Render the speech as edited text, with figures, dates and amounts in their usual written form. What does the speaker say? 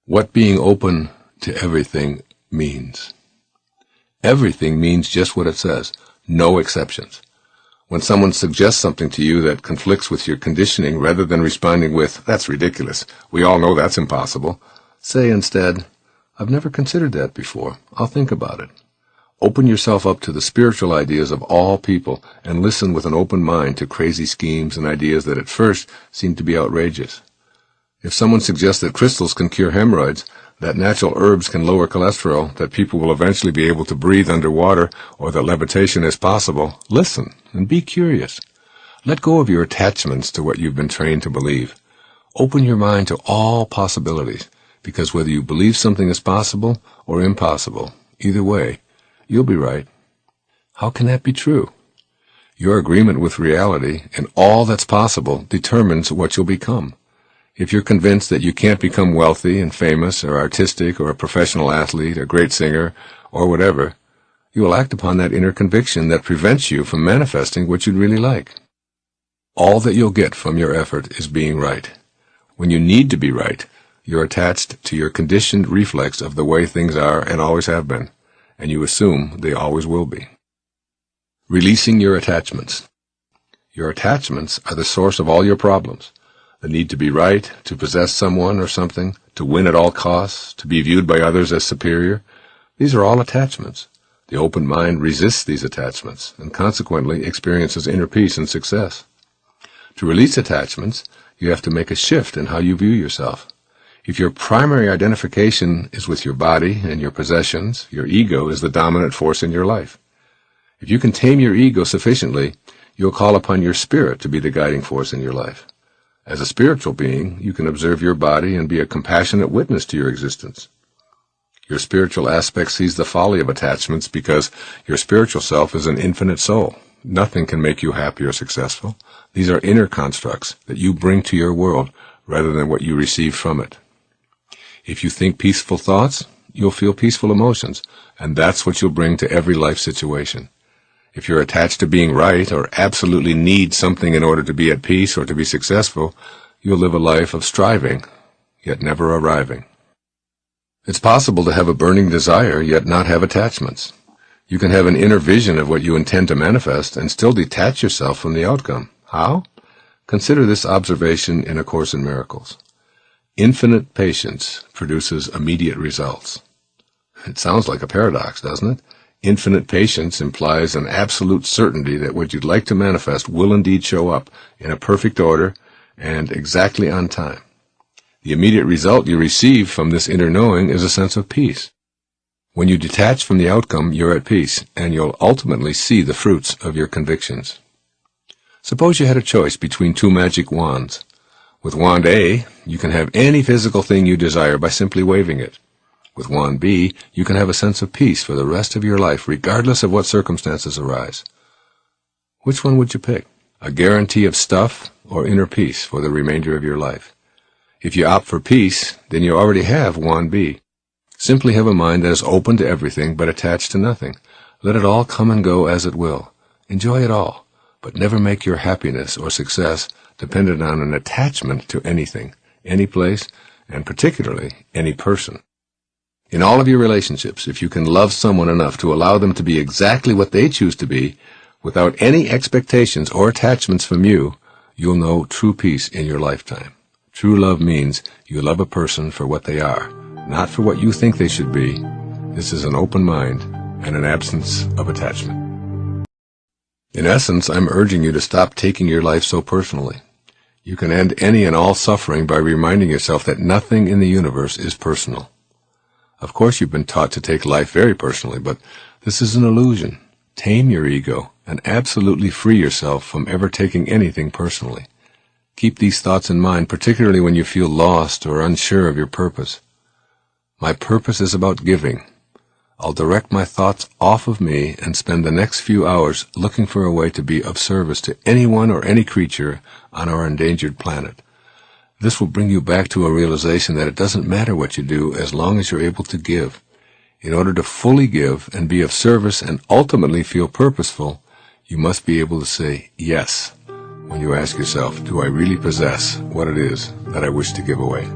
What being open to everything means. Everything means just what it says, no exceptions. When someone suggests something to you that conflicts with your conditioning, rather than responding with, "That's ridiculous, we all know that's impossible," say instead, "I've never considered that before. I'll think about it." Open yourself up to the spiritual ideas of all people and listen with an open mind to crazy schemes and ideas that at first seem to be outrageous. If someone suggests that crystals can cure hemorrhoids, that natural herbs can lower cholesterol, that people will eventually be able to breathe underwater, or that levitation is possible, listen and be curious. Let go of your attachments to what you've been trained to believe. Open your mind to all possibilities, because whether you believe something is possible or impossible, either way, you'll be right. How can that be true? Your agreement with reality and all that's possible determines what you'll become. If you're convinced that you can't become wealthy and famous or artistic or a professional athlete, a great singer, or whatever, you will act upon that inner conviction that prevents you from manifesting what you'd really like. All that you'll get from your effort is being right. When you need to be right, you're attached to your conditioned reflex of the way things are and always have been, and you assume they always will be. Releasing your attachments. Your attachments are the source of all your problems. The need to be right, to possess someone or something, to win at all costs, to be viewed by others as superior. These are all attachments. The open mind resists these attachments and consequently experiences inner peace and success. To release attachments, you have to make a shift in how you view yourself. If your primary identification is with your body and your possessions, your ego is the dominant force in your life. If you can tame your ego sufficiently, you'll call upon your spirit to be the guiding force in your life. As a spiritual being, you can observe your body and be a compassionate witness to your existence. Your spiritual aspect sees the folly of attachments because your spiritual self is an infinite soul. Nothing can make you happy or successful. These are inner constructs that you bring to your world rather than what you receive from it. If you think peaceful thoughts, you'll feel peaceful emotions, and that's what you'll bring to every life situation. If you're attached to being right or absolutely need something in order to be at peace or to be successful, you'll live a life of striving, yet never arriving. It's possible to have a burning desire yet not have attachments. You can have an inner vision of what you intend to manifest and still detach yourself from the outcome. How? Consider this observation in A Course in Miracles. Infinite patience produces immediate results. It sounds like a paradox, doesn't it? Infinite patience implies an absolute certainty that what you'd like to manifest will indeed show up in a perfect order and exactly on time. The immediate result you receive from this inner knowing is a sense of peace. When you detach from the outcome, you're at peace, and you'll ultimately see the fruits of your convictions. Suppose you had a choice between two magic wands. With wand A, you can have any physical thing you desire by simply waving it. With wand B, you can have a sense of peace for the rest of your life, regardless of what circumstances arise. Which one would you pick? A guarantee of stuff or inner peace for the remainder of your life? If you opt for peace, then you already have wand B. Simply have a mind that is open to everything but attached to nothing. Let it all come and go as it will. Enjoy it all, but never make your happiness or success dependent on an attachment to anything, any place, and particularly any person. In all of your relationships, if you can love someone enough to allow them to be exactly what they choose to be, without any expectations or attachments from you, you'll know true peace in your lifetime. True love means you love a person for what they are, not for what you think they should be. This is an open mind and an absence of attachment. In essence, I'm urging you to stop taking your life so personally. You can end any and all suffering by reminding yourself that nothing in the universe is personal. Of course, you've been taught to take life very personally, but this is an illusion. Tame your ego and absolutely free yourself from ever taking anything personally. Keep these thoughts in mind, particularly when you feel lost or unsure of your purpose. My purpose is about giving. I'll direct my thoughts off of me and spend the next few hours looking for a way to be of service to anyone or any creature on our endangered planet. This will bring you back to a realization that it doesn't matter what you do as long as you're able to give. In order to fully give and be of service and ultimately feel purposeful, you must be able to say yes when you ask yourself, do I really possess what it is that I wish to give away?